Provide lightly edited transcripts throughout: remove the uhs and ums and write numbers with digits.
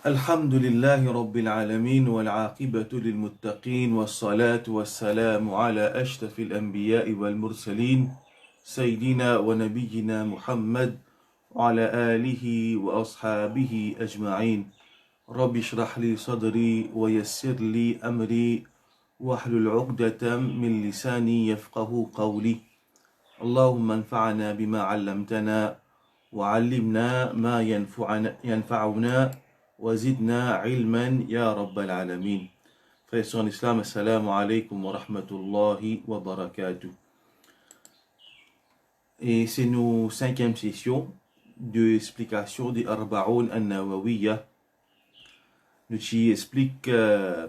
الحمد لله رب العالمين والعاقبة للمتقين والصلاة والسلام على أشرف الأنبياء والمرسلين سيدنا ونبينا محمد وعلى آله وأصحابه أجمعين رب اشرح لي صدري ويسر لي أمري واحلل عقدة من لساني يفقه قولي اللهم انفعنا بما علمتنا وعلمنا ما ينفعنا وزدنا علما يا رب العالمين. Frères et sœurs en islam, assalamu alaikum wa rahmatullahi wa barakatuh. Et c'est nos cinquième session de explication des Arba'oun an-Nawawiyya. Nous t'y explique,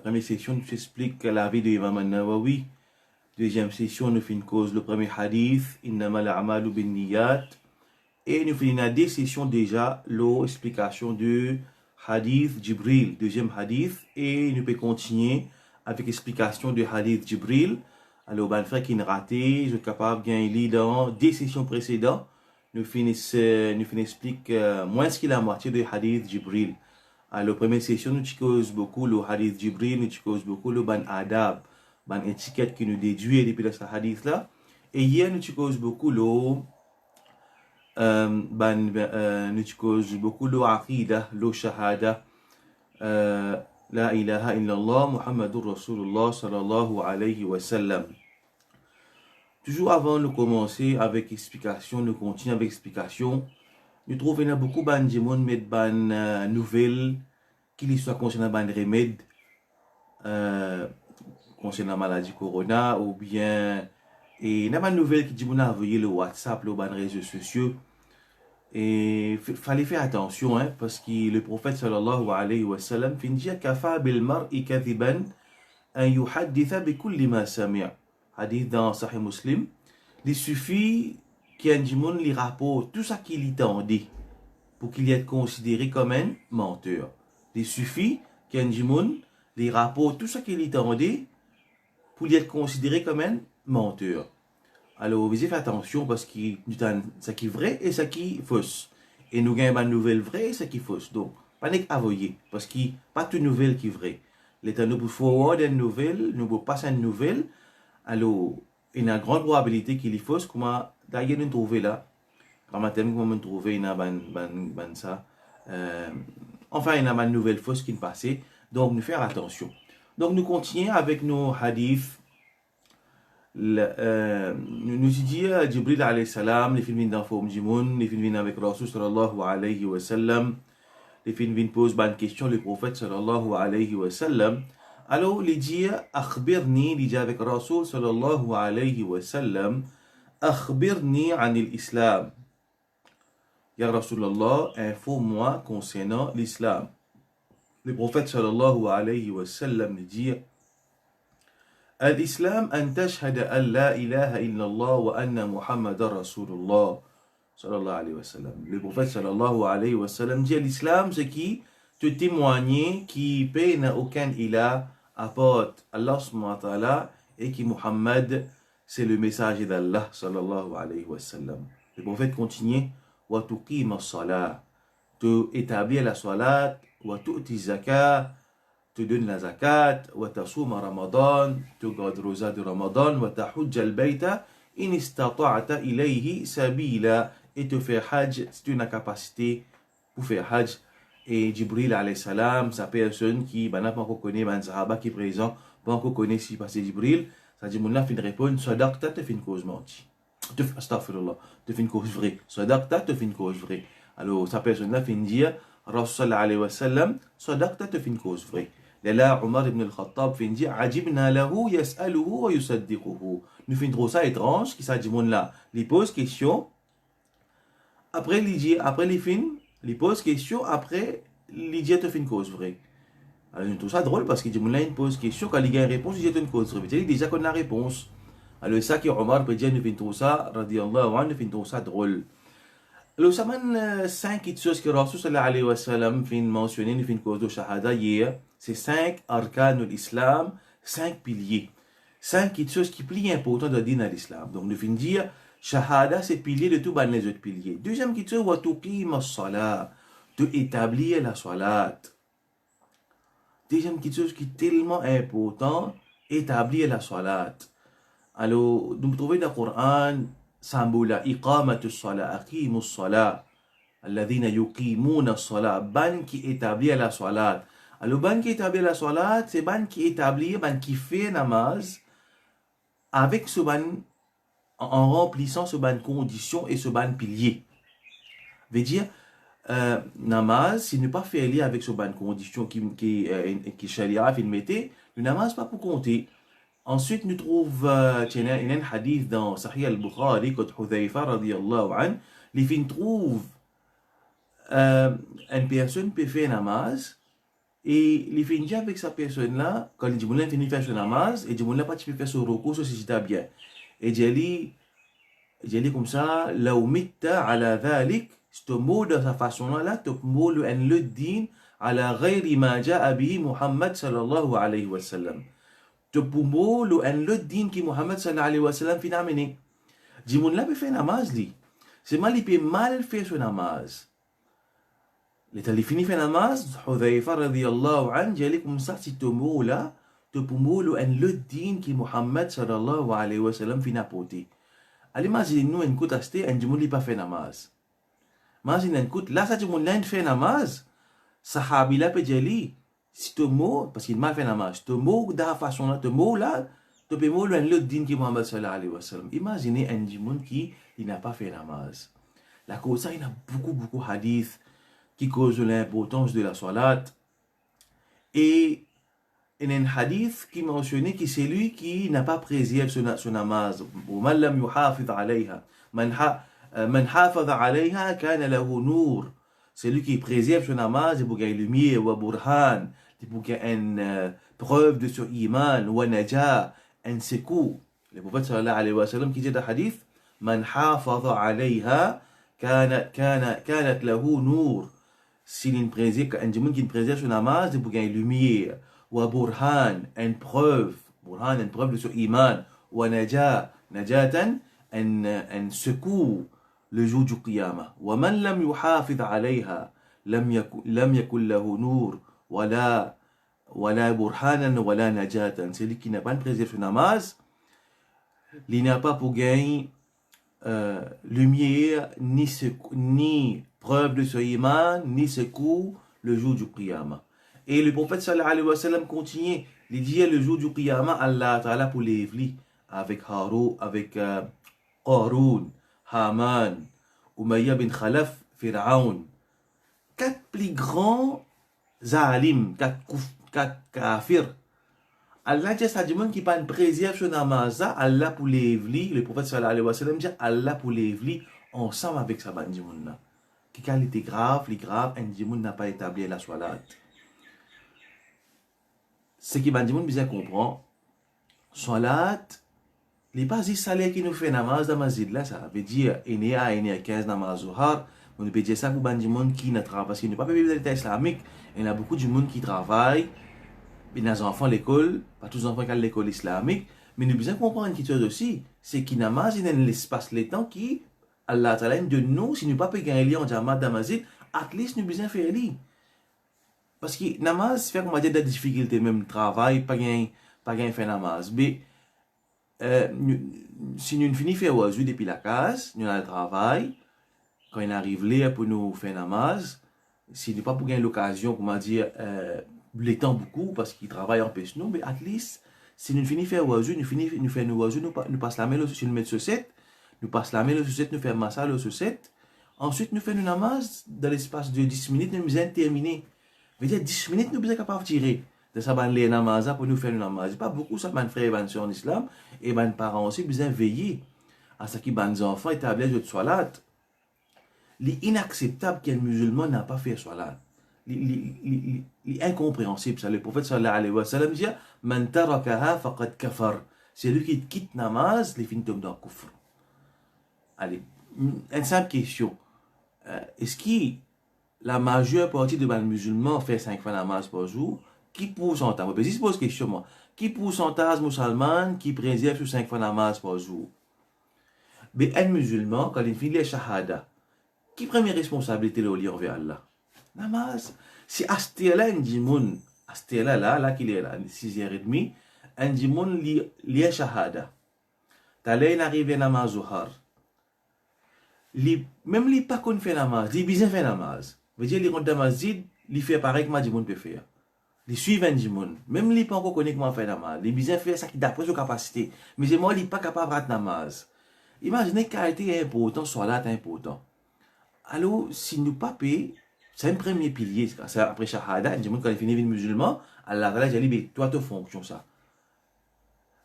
première session, nous t'explique la vie de Imam an-Nawawi. Deuxième session, nous fait une cause, le premier hadith, innama al-a'malu bin niyat. Et nous faisons deux sessions déjà, l'explication du hadith Jibril, deuxième hadith, et nous pouvons continuer avec l'explication du hadith Jibril. Alors, ben, frère qui est raté, je suis capable de gagner dans deux sessions précédentes. Nous finissons expliquer moins qu'il a moitié du hadith Jibril. Alors, première session, nous cause beaucoup le hadith Jibril, nous cause beaucoup le ban adab, ban étiquette qui nous déduit depuis ce hadith là. Et hier, nous cause beaucoup le nous cause beaucoup le aqidah, le shahada, la ilaha illallah, Muhammadur Rasulullah sallallahu alayhi wa sallam. Toujours avant de commencer avec explication, nous continuons avec explication. Nous trouvons qu'il y a beaucoup de monde met ban nouvelles qui soit concernant ban remède concernant la maladie corona ou bien et il y a des nouvelles qui disent qu'on a envoyé le WhatsApp, le ban réseaux sociaux. Et il fallait faire attention, hein, parce que le prophète sallallahu alayhi wa sallam fin dire kafa bil mar'i kadhiban an yuhadditha bi kulli ma sami'a. Hadith dans Sahih Muslim. Il suffit qu'un djimoun lui rapporte tout ça qu'il dit pour qu'il ait considéré comme un menteur. Il suffit qu'un djimoun lui rapporte tout ça qu'il dit pour lui être considéré comme un menteur. Alors, vous faites attention parce qu'il y a ce qui est vrai et ce qui est faux. Et nous avons une nouvelle vraie et ce qui est faux. Donc, pas d'avoyer parce qu'il n'y a pas de nouvelle qui est vraie. L'État nous peut forward une nouvelle, nous peut passer une nouvelle. Alors, il y a une grande probabilité qu'il est fausse. Comment d'ailleurs nous trouver là? Comment nous trouver il y a ça. Enfin, il y a une nouvelle fausse qui est passée. Donc, nous faire attention. Donc, nous continuons avec nos hadiths. Nous disons Jibril alayhi salam, les films dans forme Jimoun, les films avec Rasul sallallahu alayhi wa sallam, les films posent une question, le prophète sallallahu alayhi wa sallam. Alors, il dit Akhbirni, il dit avec Rasul sallallahu alayhi wa sallam, Akhbirni anil islam. Ya Rasulallah, informe-moi concernant l'islam. Le prophète sallallahu alayhi wa sallam dit الإسلام أن تشهد أن لا إله إلا الله وأن محمد رسول الله صلى الله عليه وسلم. Le prophète sallallahu alayhi wa sallam dit l'islam c'est qui te témoigner qui paie n'a aucun ilah à part Allah subhanahu wa ta'ala et qui Muhammad c'est le messager d'Allah sallallahu alayhi wa sallam. Le prophète continue wa tuqim as-salat, te établir la salat, wa tu'ti zakat, te donne la zakat, wa tasuma ramadan, te garde rosa de ramadan, wa tahujja al-bayta, in istata'ata ilayhi sabila, et te faire hajj, si tu as une capacité pour faire hajj. Et Jibril alayhi salam, sa personne qui, n'a pas encore connu, un sahaba qui est présent, pas encore connu si passé Jibril, ça dit, mon là, fin répondre, sadaqta, te fait une cause menti. Astaghfirullah, te fait une cause vraie. Sadaqta, te fait une cause vraie. Alors, sa personne là, fin dire, Rasul alayhi wa sallam, sadaqta, te fait une cause vraie. Là, Omar ibn al-Khattab fait dire Ajibna lahu yas'aluhu wa yusaddiquhu. Nous faisons trop ça étrange, qui ça dit mon là. Il pose question, après il dit, après les films, il pose question, après il dit te fait une cause vraie. Alors nous trouve ça drôle parce qu'il dit mon là il pose question, quand il y a une réponse, il dit une cause vraie. Il dit déjà qu'on a la réponse. Alors ça qui Omar peut dire nous faisons trop ça, radiyallahu anhu, nous faisons trop ça drôle. Alors ça mène 5 choses que Rasul sallallahu alayhi wa sallam fin mentionné, nous fin cause de shahada hier. C'est 5 arcanes de l'islam, 5 piliers. 5 choses qui plient important de dire à l'islam. Donc nous fin dire shahada c'est pilier de tout les autres piliers. Deuxième chose wa tuqim as-salat, de établir la salat. Deuxième quelque chose qui est tellement important, établir la salat. Alors, nous trouvons dans le Coran, symbole, iqamatus salat, aqimus salat, alladhina yuqimuna salat, ban qui établit la salat. Alors, ban qui établit la salat, c'est ban qui établit, ban qui fait namaz, avec ce ban, en remplissant ce ban condition et ce ban pilier. Veut dire, namaz, s'il n'est pas fait lié avec ce ban condition qui sharia fait mettre, le namaz pas pour compter. Ensuite, nous trouvons un hadith dans Sahih al-Bukhari, quand Hudhayfa radiyallahu an, les fins trouve une personne peut faire namaz, et les fins dit avec sa personne-là, quand les gens finissent faire ce namaz, et les gens pas peut faire ce recours, ce c'est bien. Et j'ai dit comme ça, là où mitta ala dhalik, ce mot de sa façon-là, tu mot le din ala ghayri ma ja'a bihi Muhammad sallallahu alayhi wa sallam. Tu peux le din qui Muhammad sallallahu alayhi wa sallam fin amené. Jimoun la peut faire namaz li. C'est mal, il peut mal faire ce namaz. L'état li fini fait namaz, Hudhayfa radiyallahu an, j'ai dit comme ça, si tu peux le din qui Muhammad sallallahu alayhi wa sallam fin apporté. Allez, imagine nous, une côte acheté, un jimoun li pas fait namaz. Imagine une côte, là, ça jimoun la fait namaz, sahabi la peut dire, si tu mot, parce qu'il m'a fait namaz, tu mot de la façon là, tu mot là, tu peux mot le din qui Muhammad sallallahu alayhi wa sallam. Imaginez un djimoun qui n'a pas fait namaz. La cause ça, il y a beaucoup hadith qui causent l'importance de la salat. Et il y a un hadith qui mentionnait que c'est lui qui n'a pas préservé son namaz. وَمَنْ لَمْ يُحَافِظْ عَلَيْهَا مَنْ حَافَظَ عَلَيْهَا كَانَ لَهُ نُورٌ. C'est lui qui préserve son namaz, pour qu'il y ait lumière, ou burhan, pour qu'il y ait une preuve de son iman, ou naja, un secours. Le prophète sallallahu alayhi wa sallam qui dit dans le hadith, Man hafaza alayha, kanat lahu nour. S'il y a un démon qui préserve son namaz, pour qu'il y ait lumière, ou burhan, une preuve de son iman, ou naja, najatan, un secours. Le jour du qiyamah. وَمَنْ لَمْ يُحَافِظْ عَلَيْهَا لَمْ يَكُنْ لَهُ نُورٌ وَلَا بُرْهَانًا وَلَا نَجَاةً. Celui qui n'a pas préservé son namaz, il n'a pas pour gagner lumière, ni preuve de son iman, ni secours le jour du qiyamah. Et le prophète sallallahu alayhi wa sallam continue, il dit le jour du qiyamah, Allah ta'ala pour l'évli avec Haroun, avec Qarun, Haman, Umayya bin Khalaf, Pharaon. 4 plus grands zalim, 4 kafirs. Allah dit à Dieu qui pas préserve son namaz, Allah pour l'évli, le prophète sallallahu alayhi wa sallam dit Allah pour l'évli ensemble avec sa bande là. Qui qualité grave, les graves, un djimoun n'a pas établi la salat. Ce qui bande bien comprend, salat, les bases salaires qui nous fait namaz dans mazid là, ça veut dire ene a 15 namaz zuhar. On peut dire ça pour des gens qui ne travaillent pas, parce qu'il n'y a pas de l'État islamique. Il y a beaucoup de gens qui travaillent, il y a des enfants à l'école, pas tous les enfants qui ont l'école islamique, mais nous devons comprendre quelque chose aussi, c'est que namaz, il y a l'espace, le temps qui, Allah Ta'ala, de nous, si nous ne pouvons pas gagner en jamat dans mazid, at least nous devons faire li. Parce que namaz, fait qu'on va dire des difficultés, même travail, pas gagner faire namaz. Mais, si nous finissons faire oiseau depuis la case, nous avons le travail, quand il arrive là pour nous faire namaz, si nous pas pour gagner l'occasion, comment dire, le temps beaucoup, parce qu'il travaille en pêche nous, mais at least, si nous finissons faire oiseau, nous faisons nos oiseaux, nous passons la main sur nous mettre chaussette, nous passons la main sur chaussette, nous faisons massage sur chaussette, ensuite nous faisons namaz, dans l'espace de 10 minutes, nous avons terminé. Veut dire 10 minutes, nous sommes capables de tirer de ça les namaz pour nous faire le namaz. Pas beaucoup ça ban frère ban en islam et ban parents aussi besoin veiller à ce qui ban enfants établir de salat. L'inacceptable qu'un musulman n'a pas fait salat. L'incompréhensible, ça le prophète sallallahu alayhi wa sallam dit man tarakaha faqad kafar. C'est lui qui quitte namaz, les fins tombent dans le kufr. Allez, une simple question. Est-ce que la majeure partie de les musulmans fait 5 fois namaz par jour? Qui pourcentage, je se pose question moi, qui pourcentage musulman qui préserve sur 5 fois namaz par jour? Mais un musulman, quand il finit les shahada, qui première responsabilité le lié envers Allah? Namaz. Si astela un djimoun, à cette là qu'il est là, 6h30, un dimon li shahada. T'allais arriver namaz zuhar. Même les pas qu'on fait namaz, les bien fait namaz. Veut dire, les rentrent dans masjid, les fait pareil que ma dimon peut faire. Les suivent un dimon. Même les pas encore connaît comment faire namaz. Les bien fait ça qui d'après ses capacités. Mais c'est moi, les pas capable de faire namaz. Imaginez qualité important, salat important. Alors, si nous pas payons, c'est un premier pilier. Après shahada, un dimon quand il finit de musulman, Allah va dire, mais toi, tu fonctionnes ça.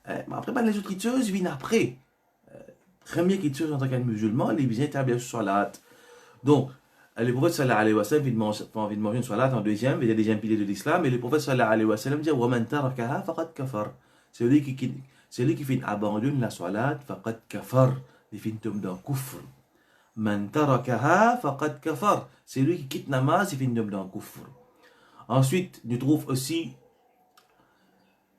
Mais après, les autres choses viennent après. Première chose en tant que musulman, les bien établir sur salat. Donc, le prophète sallallahu alayhi wa sallam vient de manger une salat en deuxième, il y a deuxième pilier de l'islam, et le prophète sallallahu alayhi wa sallam dit وَمَنْ تَرَكَهَا فَقَدْ كَفَرْ. Celui qui fait abandonne la salat, فَقَدْ كَفَرْ. Il fait tomber dans le kufr. مَنْ تَرَكَهَا فَقَدْ كَفَرْ. Celui qui quitte namaz, il fait tomber dans le kufr. Ensuite, nous trouvons aussi,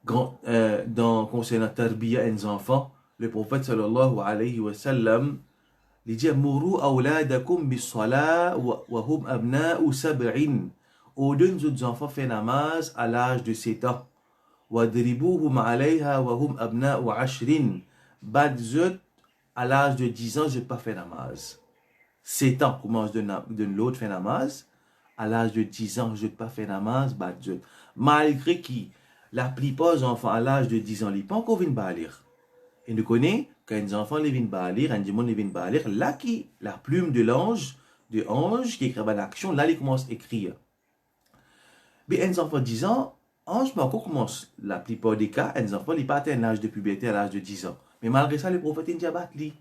concernant tarbiya et les enfants, le prophète sallallahu alayhi wa sallam il dit Mourou awladakum bis salat wa hum abna'u sab'in. Ordonne aux enfants faire namaz à l'âge de 7 ans. Wa dribuhum alayha wa hum abna'u ashrin. Badzut à l'âge de 10 ans, je ne pas faire namaz. 7 ans, commence de l'autre faire namaz. À l'âge de 10 ans, je ne pas faire namaz, badzut. Malgré qui, la plupart des enfants à l'âge de 10 ans, ils ne pas encore venir balir. Et nous connaissons, quand les enfants viennent balir, un démon vient balir, là qui, la plume de l'ange, qui écrit en action, là il commence à écrire. Mais un enfant de 10 ans, ange, mais encore commence, la plupart des cas, un enfant n'est pas atteint l'âge de puberté à l'âge de 10 ans. Mais malgré ça, le prophète dit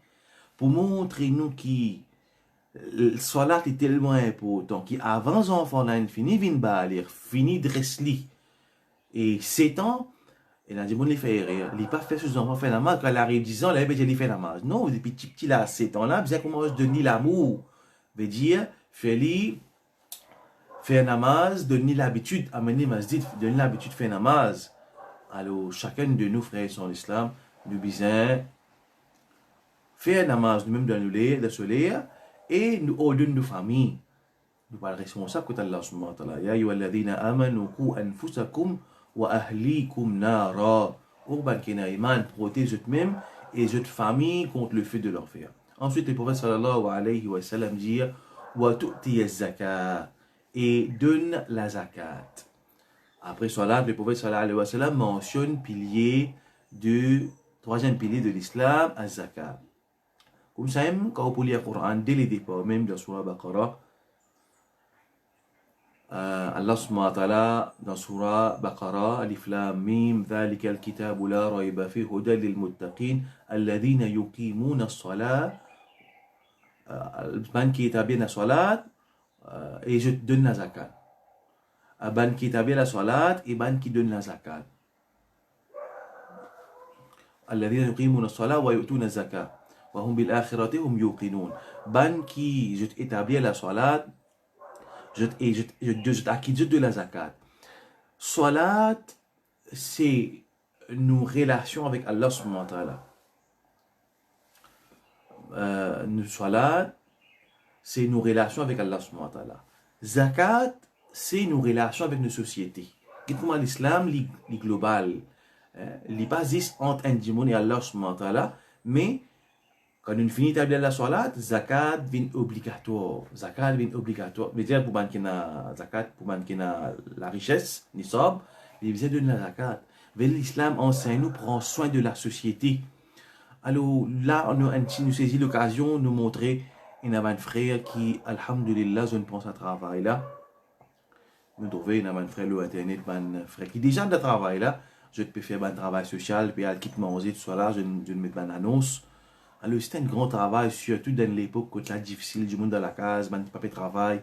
pour montrer nous qui, le salat est tellement important, qu'avant les enfants, là, fini viennent balir, fini dressli, et 7 ans, et là, il fait rire. Il n'a pas fait ce que enfants fait namaz. Quand il arrive 10 ans, il fait namaz. Non, depuis petit là, 7 ans là, il commence à donner l'amour. Veut dire, faire namaz, donner l'habitude, amener masjid, donner l'habitude de faire namaz. Alors, chacun de nous, frères en islam, nous besoin faire namaz, nous-mêmes dans le soleil, et nous ordonnons nos familles. Nous parlons responsable que Allah subhanahu wa ta'ala. Ya ayyuhalladhina amanu qu anfusakum wa ahlikum nara. Urban kina iman, protège eux-mêmes et votre famille contre le feu de l'enfer. Ensuite, le prophète sallallahu alayhi wa sallam dit wa tu'ti zakat et donne la zakat. Après salat, le prophète sallallahu alayhi wa sallam mentionne troisième pilier de l'islam, az-zakat. Comme ça, quand vous lisez le Coran, dès le départ, même dans Surah Baqarah, Allah subhanahu wa ta'ala dans Surah Baqarah Alif Lam Mim ذلك الكتاب لا ريب فيه هدى للمتقين الذين يقيمون الصلاة ban qui établit la salat et je te donne la zakat. Ban qui établit la salat et ban qui donne la zakat. الذين يقيمون الصلاة ويؤتون الزكاة وهم بالآخرة هم يوقنون. Ban qui je établis la salat je t'acquitte de la zakat. Salat, c'est nos relations avec Allah subhanahu wa ta'ala. Salat, c'est nos relations avec Allah subhanahu wa ta'ala. Zakat, c'est nos relations avec nos sociétés. Comment l'islam est global. Il n'est pas juste entre un démon et Allah subhanahu wa ta'ala, mais quand on finit d'établir la salat, zakat vient obligatoire. Zakat vient obligatoire. Mais dire pour banquer zakat, pour banquer la richesse, nisab, il vient de la zakat. L'islam enseigne nous prend soin de la société. Alors là, nous saisit l'occasion de nous montrer un frère qui, alhamdulillah, je ne pense à travail là. Nous trouvons un frère sur internet, un frère qui déjà de travail là. Je peux faire un travail social, puis à quitter manger, tout ça là, je ne mets pas d'annonce. Alors, c'était un grand travail, surtout dans l'époque où c'était difficile, du monde dans la case, man, pas de travail.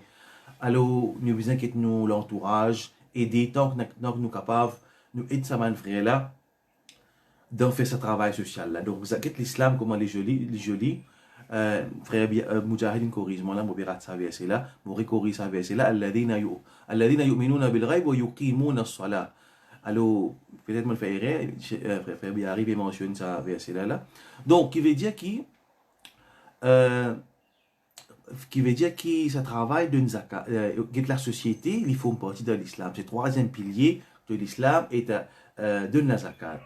Alors, nous besoin que nous l'entourage, aider tant que nous sommes capables, nous aider ça, man, frère là, d'en faire ce travail social là. Donc, vous avez l'islam, comment il est joli. Frère Moujahidine corrige, moi là, je vais ça verset là, je corrige ça verset là, alladhina yu'minuna bil ghaib wa yuqimuna as-salah. Alors, peut-être que je fais erreur, frère Biarrive et mentionne ça verset là. Donc, il veut dire que qui veut dire que ça travaille de la société, ils font partie de l'islam. C'est le troisième pilier de l'islam et de la zakat.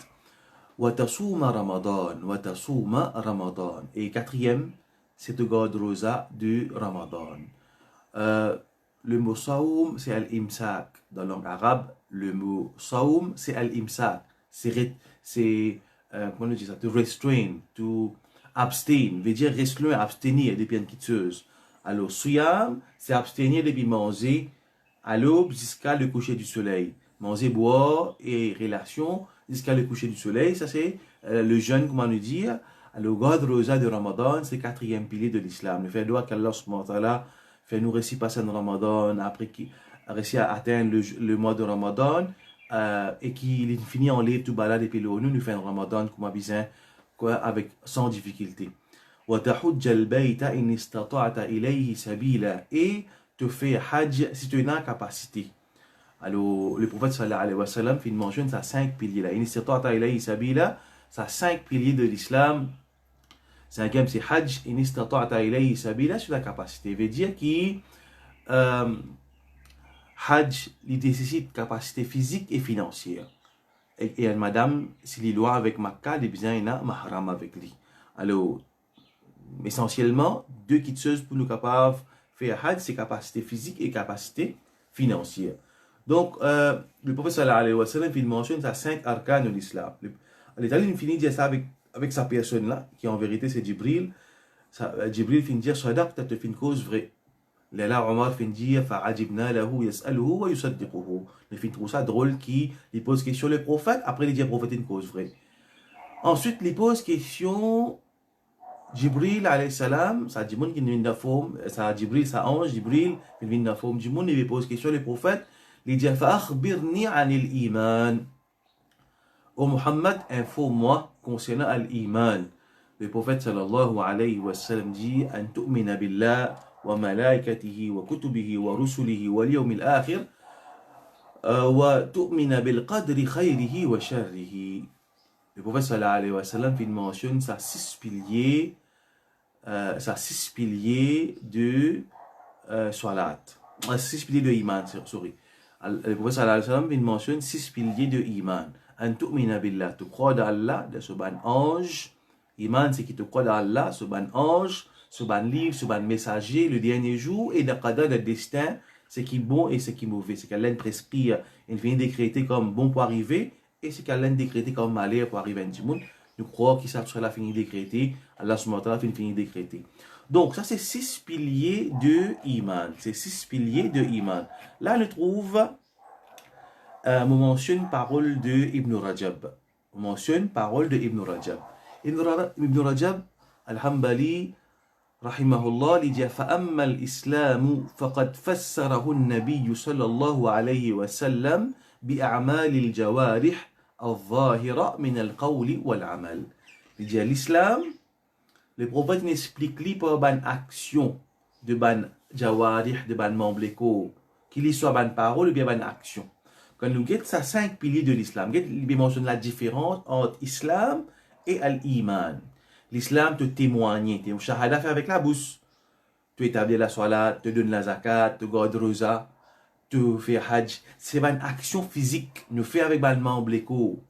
Watasuma Ramadan, Watasuma Ramadan. Et quatrième, c'est de garder rosa du Ramadan. Le mot saoum, c'est al-imsak. Dans la langue arabe, le mot saoum, c'est al-imsak. Comment on dit ça? To restrain, to abstain. Veut dire restreindre, abstenir des biens quiteuses. Alors, suyam, c'est abstenir des manger à l'aube jusqu'à le coucher du soleil. Manger, boire et relation jusqu'à le coucher du soleil. Ça, c'est le jeûne, comment nous dire. Alors, garde rosa de Ramadan, c'est le quatrième pilier de l'islam. Le fait doit qu'Allah subhanahu wa ta'ala fait nous réussir passer le Ramadan, après qu'il réussi à atteindre le mois de Ramadan, et qu'il finit en livre tout balade et puis nous fait un Ramadan comme besoin, quoi, avec sans difficulté. وَتَحُجَّ الْبَيْتَ إِنِ اسْتَطَعْتَ إِلَيْهِ سَبِيلًا. Et te fait hajj si tu as capacité. Alors, le prophète sallallahu alayhi wa sallam fait une mention de ces 5 piliers là. إِنِ اسْتَطَعْتَ إِلَيْهِ سَبِيلًا, ces 5 piliers de l'islam. Cinquième, c'est hajj. إِنِ اسْتَطَعْتَ إِلَيْهِ سَبِيلًا, sur la capacité. Veut dire que hajj, il nécessite capacité physique et financière. Et madame, s'il est loin avec Makkah, il y a un mahram avec lui. Alors, essentiellement, deux quitteuses pour nous capables de faire hajj, c'est capacité physique et capacité financière. Donc, le prophète sallallahu alayhi wa sallam, il mentionne ces 5 arcanes de l'islam. L'État, il finit de dire ça avec sa personne-là, qui en vérité c'est Jibril. Jibril finit de dire, Sadaq, tu fait une cause vraie. Là, Omar finit de dire, Fa'ajibna lahu yas'aluhu wa yusaddiquhu. Il finit de trouver ça drôle qui pose question le prophète, après il dit, prophète une cause vraie. Ensuite, il pose question, Jibril alayhi salam, ça dit, qui vient de la forme, ça Jibril, ça ange, Jibril, qui vient de la forme du monde, il pose question le prophète, il dit, Fa'akhbirni anil iman. Ô Muhammad, informe-moi concernant l'iman. Le prophète sallallahu alayhi wa sallam dit, An tu'mina billah wa malaikatihi wa kutubihi wa rusulihi wa liyawmil akhir wa tu'mina bil qadri khayrihi wa sharrihi. Le prophète sallallahu alayhi wa sallam mentionne ces 6 piliers de salat. 6 piliers de iman, sorry. Le prophète sallallahu alayhi wa sallam mentionne 6 piliers de iman. An tu'mina billah, tu crois dans Allah, de ce ban ange. Iman, c'est qui te croit dans Allah, ce ban ange, ce ban livre, ce ban messager, le dernier jour, et dans le destin, ce qui est bon et ce qui est mauvais. C'est qu'Allah prescrit, il vient décréter comme bon pour arriver, et ce qu'Allah décréter comme malheur pour arriver à un monde. Nous croyons que ça sera fini décréter, Allah subhanahu wa ta'ala fini décréter. Donc, ça, c'est 6 piliers de Iman. C'est 6 piliers de Iman. Là, on trouve, on mentionne parole de Ibn Rajab. On mentionne parole de Ibn Rajab. Ibn Rajab, al-Hanbali, rahimahullah, il dit فَأَمَّا الْإِسْلَامُ فَقَدْ فَسَّرَهُ النَّبِيُّ صلى الله عليه وسلم بِأَعْمَالِ الْجَوَارِحِ الظَّاهِرَةِ مِنَ الْقَوْلِ وَالْعَمَلِ. Il dit l'islam, le prophète n'explique pas par une action de ban jawarih, de ban membleko, qu'il y soit ban parole ou bien ban action. Quand nous regardons ces 5 piliers de l'islam, il mentionne la différence entre islam et al-iman. L'islam te témoigne, tu shahada fait avec la bouche. Tu établis la salat, tu donnes la zakat, tu gardes rosa, tu fais hajj. C'est une action physique, nous fait avec ban membleko.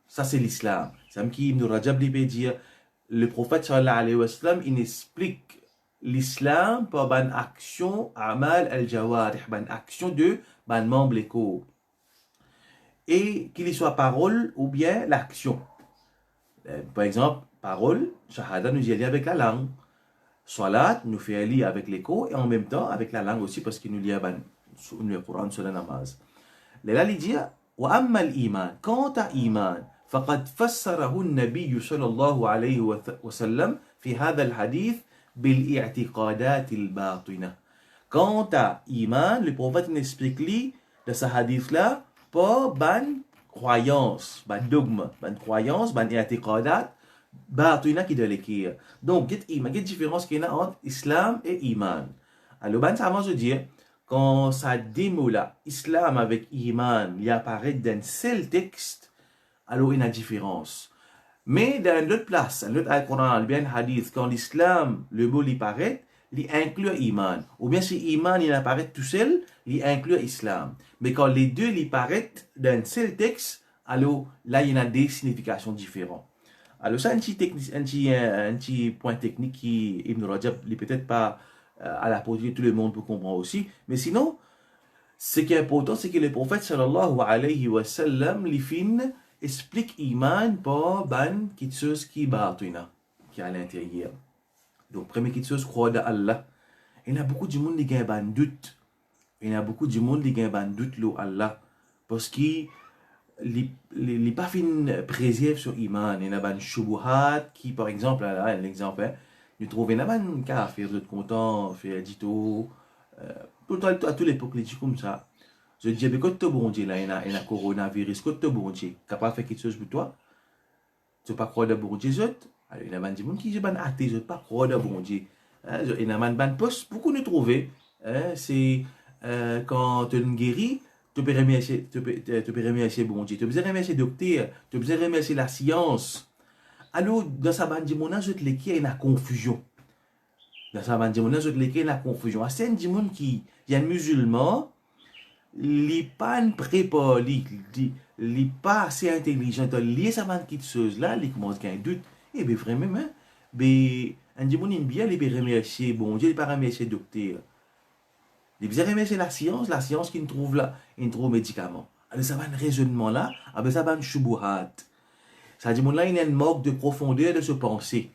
Ça c'est l'islam. C'est comme qui Ibn Rajab peut dire, le prophète sallallahu alayhi wa sallam, il explique l'islam par une action amal al-jawarih, une action de ban membleko. Et qu'il soit parole ou bien l'action. Par exemple, parole, shahada nous y allie avec la langue. Salat nous fait allier avec l'écho et en même temps avec la langue aussi parce qu'il nous lie à le Coran sur la namaz. Là, il dit, wa amma al-iman, quant à iman, فقد فسره النبي صلى الله عليه وسلم في هذا الحديث بالاعتقادات الباطنة. Quant à iman, le prophète explique lui de ce hadith-là par ban croyance, ban dogme, ban croyance, ban i'tiqadat, batina qui de l'écrire. Donc, il y a une différence qu'il y a entre islam et iman. Alors, ban ça avant de dire, quand ça démo là, islam avec iman, il apparaît dans un seul texte, alors il y a une différence. Mais dans l'autre place, dans l'autre Al-Quran, bien hadith, quand l'islam, le mot il paraît, il inclut iman. Ou bien si iman, il apparaît tout seul, il inclut islam. Mais quand les deux, ils paraissent dans un seul texte, alors là, il y a des significations différentes. Alors ça, un petit point technique qui Ibn Rajab n'est peut-être pas à la portée de tout le monde pour comprendre aussi. Mais sinon, ce qui est important, c'est que le prophète sallallahu alayhi wa sallam, les fins, explique iman par ban quelque chose qui est qui est à l'intérieur. Donc, première quelque chose, croire à Allah. Il y a beaucoup de monde qui ont un doute. Il y a beaucoup de monde qui ont un doute sur Allah. Parce qu'il n'est pas fin préserve sur iman. Il y a un shubuhat qui, par exemple, là, l'exemple, nous trouvons un cas à faire de content, faire dito, à toute l'époque, les comme ça. Je dis, mais quand tu es bon Dieu, là, il y a un coronavirus, quand tu es bon Dieu, capable de faire quelque chose pour toi, tu ne pas croire de bon Dieu, alors, il y a des gens qui disent, athée, je ne pas croire de bon Dieu. Il y a des postes, beaucoup nous trouver. C'est quand tu es guéri, tu peux remercier bon Dieu, tu peux remercier le docteur, tu peux remercier la science. Alors, dans sa bande de mon âge, il y a une confusion. Dans sa bande de mon âge, il y a une confusion. C'est un gens qui, il y a un musulman, il n'est pas préparé, il n'est pas assez intelligent. Il y a sa bande de choses là, il commence à avoir un doute. Eh bien, vraiment, hein? Mais, un gens qui bien, il peut remercier bon Dieu, il peut remercier le docteur. Il peut remercier la science qui nous trouve là, il trouve médicaments. Alors, ça va un raisonnement là, ça va un shubuhat. Ça dit, là, il y a un manque de profondeur de se penser.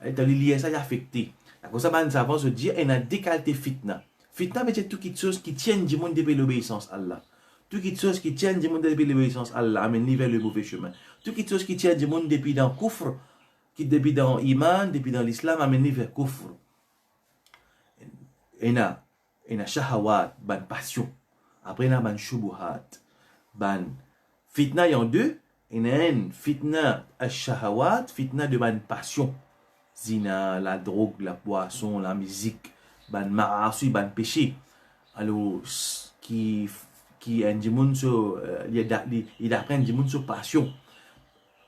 Il ça est affecté. Comme ça, ça va se dire, il y a une décalité fitna. Fitna, c'est tout quelque chose qui tient du monde depuis l'obéissance à Allah. Tout quelque chose qui tient du monde depuis l'obéissance à Allah, amène vers le mauvais chemin. Tout quelque chose qui tient du monde depuis dans le kufr, qui depuis dans l'iman, depuis dans l'islam, amène vers le kufr. Il y a shahawat, ban passion. Après, il y a ban shubuhat. Ban fitna, il y a deux. Il y a une fitna al-shahawat, fitna de ban passion. Zina, la drogue, la boisson, la musique, ban ma'asi, ban péché. Alors, qui est du monde sur, il apprend du monde sur passion.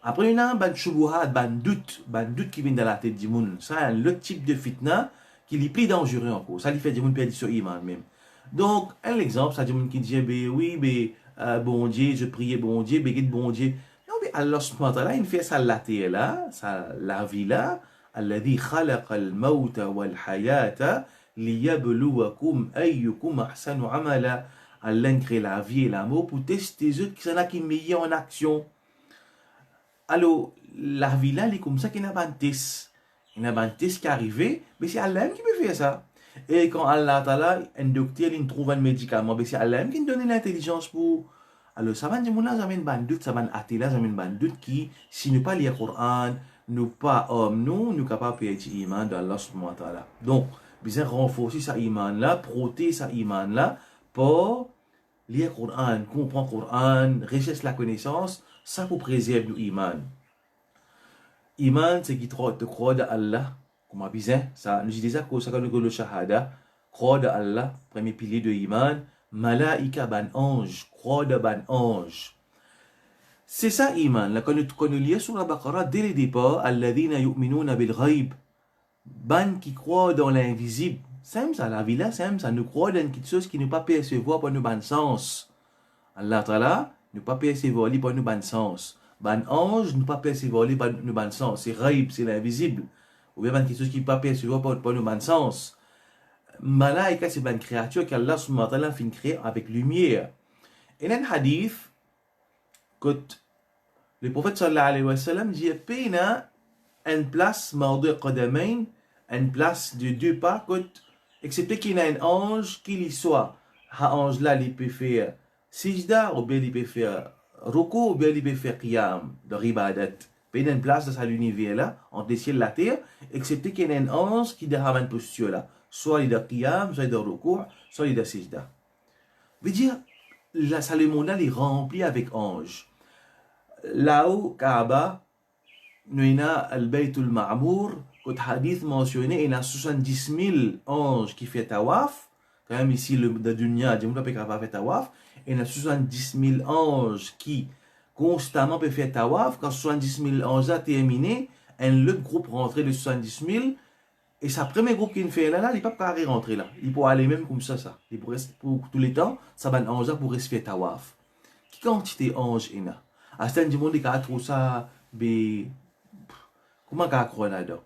Après, il y a ban shubuhat, ban doute qui vient dans la tête du monde. Ça, le type de fitna qui est plus dangereux encore. Ça lui fait du monde perdre sur iman même. Donc, un exemple, ça dit monde qui dit, oui, bon Dieu, je priais bon Dieu, bon Dieu. Allah subhanahu wa ta'ala, il fait ça la terre là, ça la vie là. الذي خلق الموت والحياة ليبلوكم أيكم أحسن عملا. Allah crée la vie et la mort pour tester ceux qui sont là qui mettent en action. Alors, la vie là, il est comme ça qu'il n'y a pas de test. Il n'y a pas de test qui arrive, mais c'est Allah qui peut faire ça. Et quand Allah ta'ala, un docteur, il trouve un médicament, c'est Allah qui donne l'intelligence pour. Alors, ça va dire, ça va un doute, ça va un doute qui, si nous pas lire le Coran, nous pas hommes, nous sommes capables de faire l'iman d'Allah subhanahu wa ta'ala. Donc, besoin renforcer sa iman là, protéger sa iman là, pour lire le Coran, comprendre le Coran, rechercher la connaissance, ça pour préserver nos iman. Iman, c'est qui te croit à Allah, comme besoin, ça, nous disons que ça, nous le shahada, croire à Allah, premier pilier de iman, malaika ban ange, croire de ban ange. C'est ça, iman. Là, quand nous lisons sur la Baqarah, dès le départ, alladhina yu'minuna bil ghaib, ban qui croient dans l'invisible. C'est ça, la vie là, c'est ça. Nous croyons dans quelque chose qui ne peut pas percevoir par nos bon sens. Allah Ta'ala ne peut pas percevoir par nos bon sens. Ban ange ne peut pas percevoir par nos bon sens. C'est ghaib, c'est l'invisible. Ou bien quelque chose qui ne peut pas percevoir par nos bon sens. Malaika, c'est une créature qu'Allah subhanahu wa ta'ala fait créer avec lumière. Et dans un hadith, que le prophète sallallahu alayhi wa sallam dit pena une place mawdi' qadamain, une place de deux pas, excepté qu'il y a un ange qui lui soit. Un ange là, il peut faire sijda, ou bien il peut faire ruku, ou bien il peut faire qiyam, de ribadat. Il y a une place dans l'univers là, entre le ciel et la terre, excepté qu'il y a un ange qui a une posture là. Soit il est de qiyam, soit il est de ruku, soit il est de sijda. Veut dire, la salle mondiale est remplie avec anges. Là-haut, Kaaba, nous avons al-Baytul Ma'mour, que hadith mentionné, il y a 70 000 anges qui font tawaf. Quand même ici, le dunya, je ne sais pas faire tawaf. Il y a 70 000 anges qui constamment peuvent faire tawaf. Quand 70 000 anges ont terminé, un autre groupe rentré de 70 000, Et sa premier groupe qui fait là, il peut pas rentrer là. Il peut aller même comme ça. Il pourrait pour tous les temps, ça va ange pour respirer tawaf. Qui quantité ange ina? À ce du monde qui a trouvé ça, be comment qu'a croire là-dedans?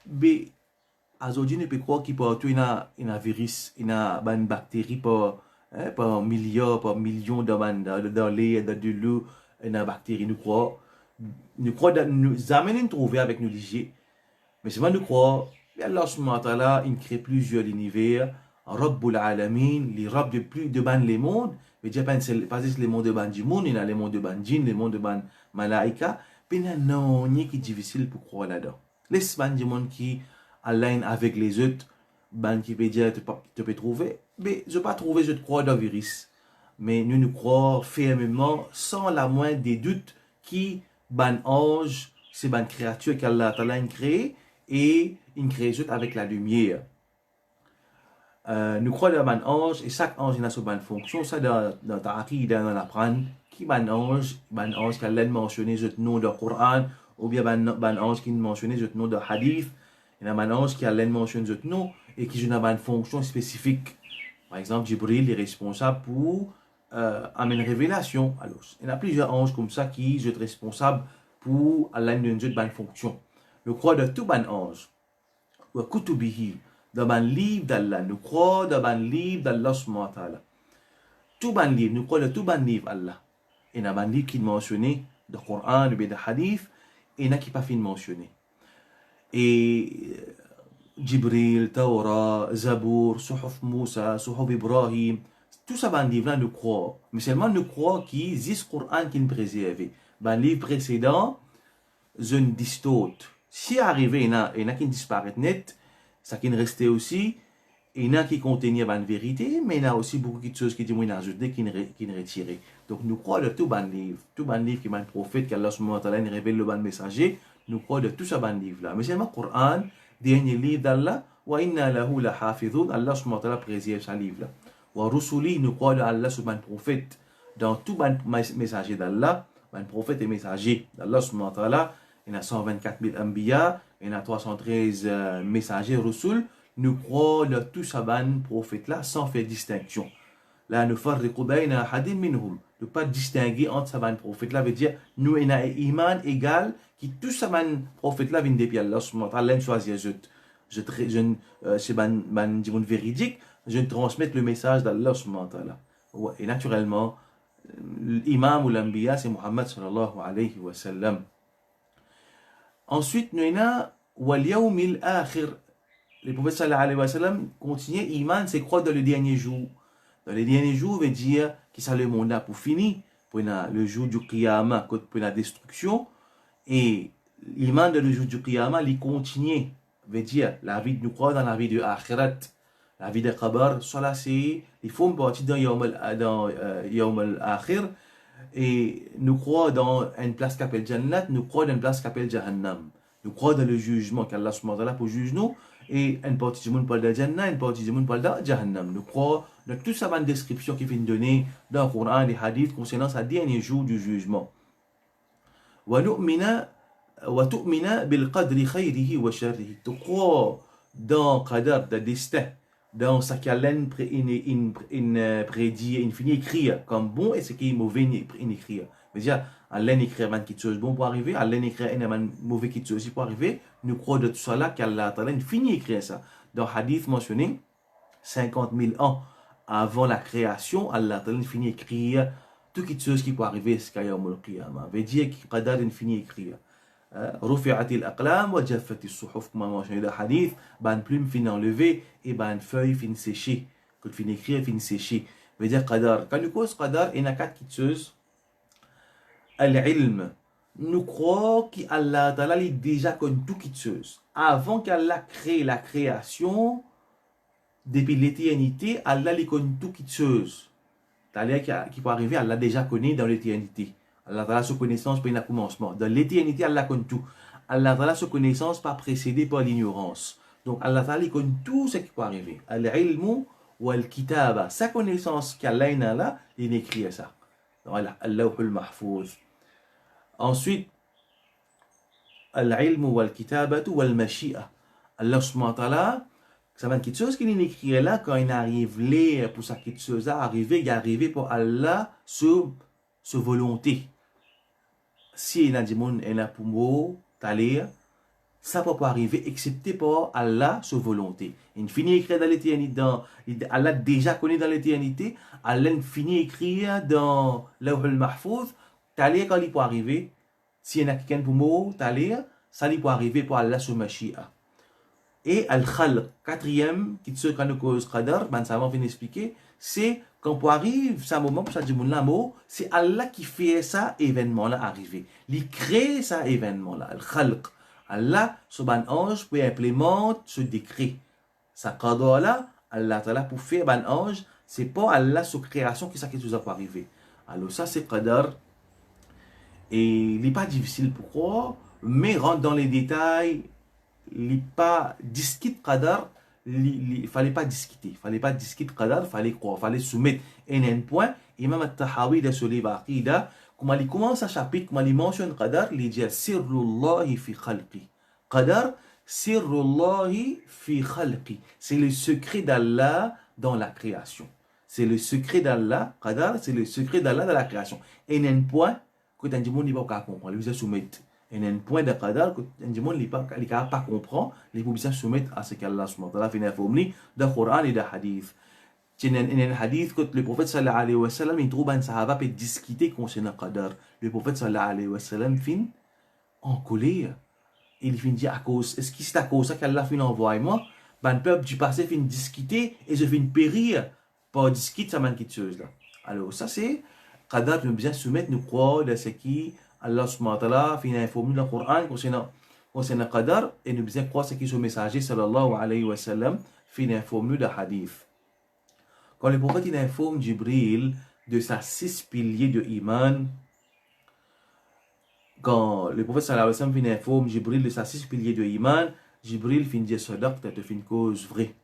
Be aujourd'hui ne peut croire qu'il peut tuer un virus, une bactérie par milliards, par millions de dans l'air, dans l'eau, une bactérie nous croit nous amener trouver avec nous ligier. Mais c'est pas nous croire, Allah subhanahu wa ta'ala, il crée plusieurs univers, Rabbul Alamin, les Rabb de plus de ban les mondes, mais déjà pas juste les mondes de ban du monde, il y a les mondes de ban djinn, les mondes de ban malaïka, puis il y a non, qui est difficile pour croire là-dedans. Les ban du monde qui alignent avec les autres, ban qui peut dire, tu peux trouver, mais je ne pas trouver, je te crois dans le virus. Mais nous croyons fermement, sans la moindre des doutes, qui ban ange, c'est ban créature qu'Allah a créé, et une création avec la lumière. Nous croyons dans un ange, et chaque ange a sa bonne fonction. Ça, dans Taraki, dans l'apprendre, qui est un ange qui a mentionné le nom du Coran, ou bien un ange qui a mentionné le nom du Hadith. Il y a un ange qui a mentionné le nom, et qui a une fonction spécifique. Par exemple, Jibril est responsable pour amener une révélation. Alors, il y a plusieurs anges comme ça qui sont responsables pour amener une bonne fonction. Nous croyons de tout ban ange. Wa kutubihi, dans ban livre d'Allah. Nous croyons dans ban livre d'Allah subhanahu wa ta'ala. Tout ban livre, nous croyons de tout ban livre Allah. Il y a un ban livre qui est mentionné, le Coran, le Hadith, et il y a qui pas fait mentionner. Et Jibril, Torah, Zabour, Suhuf Moussa, Suhuf Ibrahim, tout ça ban livre là nous croyons. Mais seulement nous croyons qu'il y a ce Coran qui est préservé. Ban livre précédent, je ne distorte. Si arrivé, il y en a qui disparaissent net, ça qui restait aussi, il y en a qui contenaient la vérité, mais il y en a aussi beaucoup de choses qui sont ajoutées, qui sont retirées. Donc nous croyons de tout ban livre qui est un prophète, qu'Allah subhanahu wa ta'ala révèle le ban messager, nous croyons de tout ce ban livre-là. Mais c'est le Coran, dernier livre d'Allah, wa inna lahu la hafidhun, Allah subhanahu wa ta'ala préserve ce livre-là. Wa rusuli, nous croyons de Allah subhanahu prophète, dans tout ban messager d'Allah, ban prophète et messager d'Allah subhanahu wa ta'ala. Il y a 124 000 Anbiya, il y a 313 messagers, Rasul. Nous croyons de tous ces prophètes-là sans faire distinction. Là, nous faisons bayna hadin minhum. Ne pas distinguer entre ces prophètes-là veut dire nous avons un iman égal qui tous ces prophètes-là viennent depuis Allah subhanahu wa ta'ala choisir. C'est un véridique, je transmets le message d'Allah subhanahu wa ta'ala. Et naturellement, l'imam ou l'anbiya, c'est Muhammad sallallahu alayhi wa sallam. Ensuite, nous avons Wal Yawmil Akhir. Le prophète sallallahu alayhi wa sallam continue, Iman, c'est croire dans le dernier jour. Dans le dernier jour, veut dire que ça le monde là pour finir, pour le jour du Qiyamah, pour la destruction. Et Iman dans le jour du Qiyamah, il continue, veut dire la vie, nous croyons dans la vie de Akhirat, la vie de Qabr. Cela, c'est, il faut partir dans Yawm al-Akhir. Et nous croyons dans une place qui s'appelle Jannat, nous croyons dans une place qui s'appelle Jahannam. Nous croyons dans le jugement qu'Allah subhanahu wa ta'ala pour juger nous, et une partie du monde parle de Jannat, une partie du monde parle de Jahannam. Nous croyons dans toute sa bonne description qui vient donner dans le Coran et les hadiths concernant ce dernier jour du jugement. Wa tu'mina bil qadri khayrihi wa sharrihi. Tu crois dans le qadar, le destin, dans ce qu'Allah prédit, il finit écrire comme bon et ce qui est mauvais, il écrit. Mais déjà, Allah écrit quelque chose bon pour arriver, Allah écrit un mauvais quelque chose aussi pour arriver. Nous croyons de tout cela qu'Allah finit écrire ça. Dans le hadith mentionné, 50 000 ans avant la création, Allah finit écrire tout quelque chose qui peut arriver jusqu'à Yawm al-Qiyamah. Veut dire qu'il qadar finit écrire. رفعت الأقلام وجفت الصحف comme mentionné dans le hadith, ban plume fin enlevé et ban feuille fin séché. Quand fin écrire fin séché. Veut dire qadar. Quand nous cause qadar, il y a quatre choses. Al-ilm. Nous croyons qu'Allah Ta'ala est déjà connu tout quelque chose. Avant qu'Allah crée la création, depuis l'éternité, Allah est connu tout quelque chose. C'est-à-dire qui peut arriver, Allah déjà connu dans l'éternité. Allah Ta'ala sa connaissance par un commencement. Dans l'éternité, Allah connaît tout. Allah Ta'ala sa connaissance pas précédée par l'ignorance. Donc Allah Ta'ala connaît tout ce qui peut arriver. Al-ilmu wal-kitaba. Sa connaissance qu'Allah a là, il écrit ça. Dans Al-Lawhul Mahfouz. Ensuite, al-ilmu wal-kitabatu wal-mashi'a. Allah subhanahu wa ta'ala, ça va quelque chose qu'il écrit là, quand il arrive là, pour ça quelque chose à arriver, il est arrivé pour Allah sur volonté. Si il a dit, il a pour moi, t'aller, ça peut pas arriver, excepté pour Allah sur volonté. Il finit écrit dans l'éternité, Allah déjà connaît dans l'éternité, Allah finit écrire dans Lawh al-Mahfouz, t'aller quand il peut arriver, si il y a quelqu'un pour moi, t'aller, ça il peut arriver pour Allah sur Mashiach. Et Al-Khalq, quatrième, qui se quand nous cause Qadar, ben ça va venir expliquer, c'est quand on arrive, c'est un moment pour ça dit mon amour, c'est Allah qui fait ça événement là arriver. Il crée ça événement là, Al-Khalq. Allah, sur ban ange, peut implémenter ce décret. Ça Qadar là, Allah Ta'ala pour faire ban ange, c'est pas Allah sur création qui ça qui nous a pas arrivé. Alors ça c'est Qadar. Et il n'est pas difficile pourquoi, mais rentre dans les détails. Il n'est pas discuter qadar, il fallait pas discuter qadar, fallait croire, fallait soumettre un point. Imam al-Tahawi de ce livre Aqida, comment il commence à chapitre, comment il mentionne qadar, il dit sirrullahi fi khalqi. Qadar, sirrullahi fi khalqi. C'est le secret d'Allah dans la création. C'est le secret d'Allah, qadar, c'est le secret d'Allah dans la création. Et un point que tu as dit, il ne peut pas comprendre, il faut soumettre. Il y a un point de qadar que les gens ne peuvent pas comprendre, les gens se soumettent à ce qu'Allah fait informer dans le Coran et dans le hadith. Il y a un hadith que le prophète sallallahu alayhi wa sallam, il trouve un sahaba peut discuter concernant qadar. Le prophète sallallahu alayhi wa sallam fin en colère. Il fin dit à cause, est-ce que c'est à cause ça qu'Allah fin envoie moi? Ben le peuple du passé fin discuter et je fin périr pour discuter ça man quelque chose là. Alors ça c'est qadar, nous bien soumettre, nous croire de ce qui Allah subhanahu wa ta'ala fait informer dans le Coran concernant Qadar et nous devons croire ce qui est son messager sallallahu alayhi wa sallam fait informer dans le hadith. Quand le prophète il informe Jibril de sa 6 piliers de iman, quand le prophète sallallahu alayhi wa sallam fait informe Jibril de sa 6 piliers de iman, Jibril fait dire sadaq, te fait une cause vraie.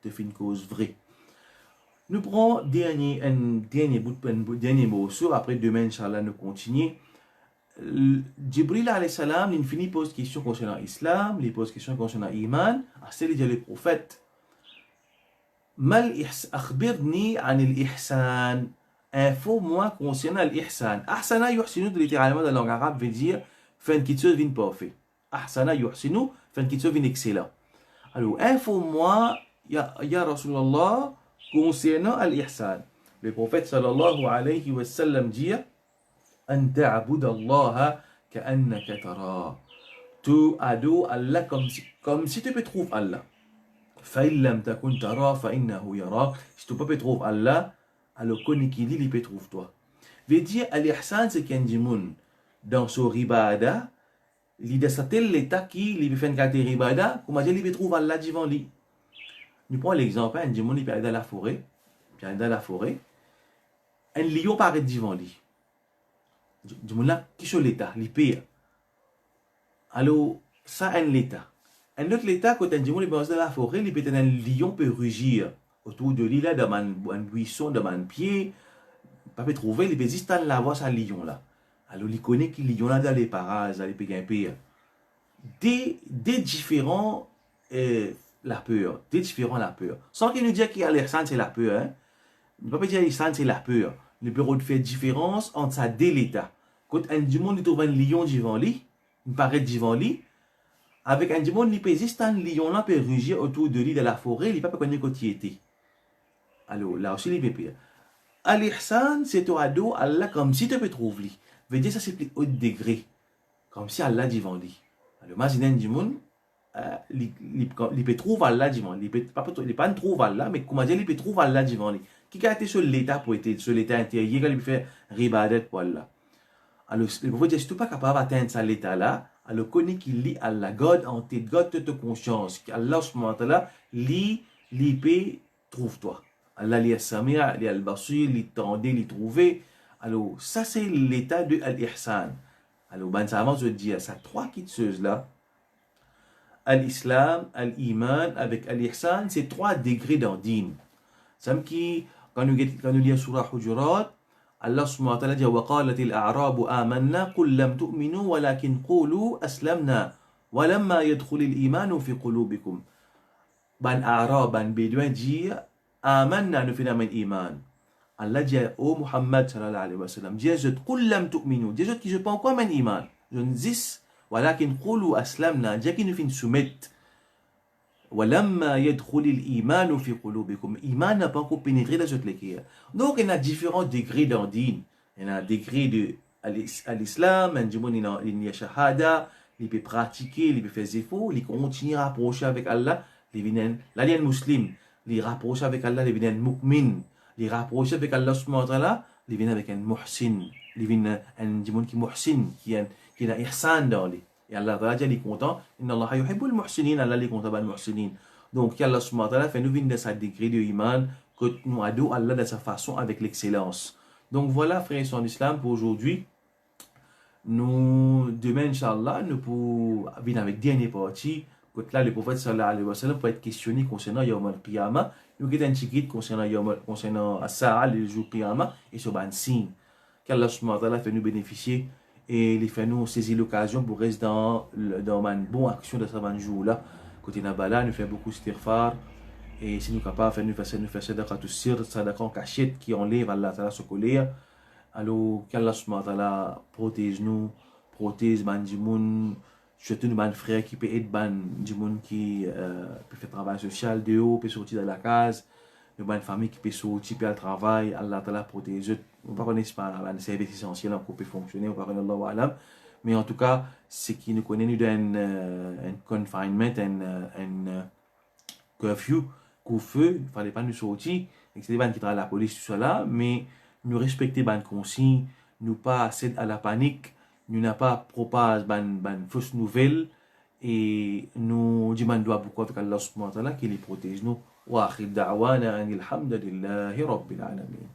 Nous prenons un dernier mot sur, après demain Inch'Allah nous continuons. Jibril alayhi salam, il finit pose question concernant l'islam, il pose question concernant l'iman, c'est le prophète. Akhbirni an al-ihsan. Info-moi concernant l'ihsan. Ahsana yuhsinu, littéralement dans la langue arabe, veut dire faire quelque chose de parfait. Ahsana yuhsinu, faire quelque chose d'excellent. Alors, info-moi, ya Rasulallah, concernant l'ihsan. Le prophète sallallahu alayhi wa sallam dit أن تعبد الله كأنك تراه. Tu adores Allah comme si tu peux trouver Allah. فإن لم تكن تراه فإنه يراك. Si tu peux pas trouver Allah, alors connais qu'il il peut trouver toi. Veut dire al-ihsan c'est qu'un dimoun dans son ribada, il de satel l'état qui il fait une caractère ribada, comment dire il peut trouver Allah devant lui. Nous prenons l'exemple un dimoun il peut aller dans la forêt, un lion paraît devant lui. Du moment qui sur l'état, les pays. Alors, ça un l'état. Un autre l'état, quand un dimanche est dans la forêt, il peut être un lion peut rugir autour de lui, là, dans un buisson, dans un pied. Pas peut trouver, il peut juste la voir, ça lion là. Alors, il connaît qu'il lion là dans les parages, dans les pays, un pays. Des différents, la peur. Des différents, la peur. Sans qu'il nous dise qu'il y a l'ihsan, c'est la peur. Hein? Il ne peut pas dire l'ihsan, c'est la peur. Le bureau de faire différence entre ça et l'état. Quand un dimanche trouve un lion devant lui, il paraît devant lui, avec un dimanche, il peut exister un lion là, peut rugir autour de lui dans la forêt, il ne peut pas connaître quand il était. Alors là aussi, il peut pire. Al-Ihsan, c'est toi ado, Allah comme si tu peux trouver lui. Veut dire ça c'est plus haut degré, comme si Allah devant lui. Alors imaginez un dimanche, il peut trouver Allah devant lui. Il ne peut pas trouver Allah, mais comment dire, il peut trouver Allah devant lui. Qui a été sur l'état pour être sur l'état intérieur, il peut faire ribadet pour Allah. Alors, le prophète dit, si tu n'es pas capable d'atteindre cet état-là, alors connais qu'il lit Allah, God en tête, God te conscience, qu'Allah, ce moment-là, lit, l'IP, trouve-toi. Allah, lit al-Samir, lit al-Basir, lit tendé, lit trouvé. Alors, ça, c'est l'état de al-Ihsan. Alors, ben, ça avance de dire, ça, trois choses-là, al-Islam, al-Iman, avec al-Ihsan, c'est 3 degrés dans din. Ça qui, quand nous lisons surah Hujurat, Allah subhanahu wa ta'ala dit وَقَالَتِ الْأَعْرَابُ آمَنَّا قُلْ لَمْ تُؤْمِنُوا وَلَكِنْ قُولُوا أَسْلَمْنَا وَلَمَّا يَدْخُلِ الْإِيمَانُ فِي قُلُوبِكُمْ. ban Arab, ban Bédouin dit Amanna, nous faisons un iman. Allah dit au Muhammad sallallahu alayhi wa sallam, dit je qul lam tu'minu, dit je qui je pas encore un iman. Je ne dis, walakin qulu aslamna, dit qui nous fin soumettre. Walamma yadkhulul iman fi qulubikum. Iman n'a pas encore pénétré dans votre cœur. Donc il y a différents degrés d'andine. Il y a un degré de à l'islam, il y a shahada, il peut pratiquer, il peut faire des efforts, il continue à rapprocher avec Allah, il vient l'alien musulman, il rapproche avec Allah, il vient mu'min, il rapproche avec Allah subhanahu wa ta'ala, il vient avec un muhsin, il vient un qui muhsin, qui a ihsan dans lui. Et Allah Ta'ala est content. Inna Allah yuhibbul muhsinin. Allah est content des muhsinin. Donc, Allah subhanahu wa ta'ala fait nous venir de sa degré de iman que nous adorons Allah de sa façon avec l'excellence. Donc, voilà, frères et sœurs d'Islam, pour aujourd'hui. Nous, demain, Inch'Allah, nous pourrons venir avec dernière partie. Que là, le prophète sallallahu alayhi wa sallam peut être questionné concernant Yawm al-Qiyamah. Nous avons un petit guide concernant As-Sa'a, le jour Qiyamah, et sur un signe. Qu'Allah subhanahu wa ta'ala fait nous bénéficier. Et les fait nous saisir l'occasion pour rester dans une bonne action de ce jour-là. Côté Nabala, nous fait beaucoup istighfar. Et si nous sommes capables, nous faisons sadaqa tout sir, sadaqa en cachette qui enlève Allah Ta'ala ce colère. Alors, qu'Allah subhanahu wa ta'ala protège nous, protège du monde, surtout nos frères qui peuvent aider du monde qui peut faire travail social de haut, peut sortir de la case, nos familles qui peuvent sortir, peut aller travail, Allah Ta'ala protège. On ne connaît pas un service essentiel en peut fonctionner, on ne connaît pas Allah. Mais en tout cas, ce qui nous connaît, nous donne un confinement, un curfew, couvre-feu, il ne fallait pas nous sortir, et c'est des gens qui travaillent à la police, tout cela, mais nous respecter les consignes, nous pas céder à la panique, nous n'a pas propager les fausses nouvelles, et nous demandons beaucoup avec Allah subhanahu wa ta'ala qui les protège nous. Wa akhir da'wana anil hamdulillahi rabbil alamin.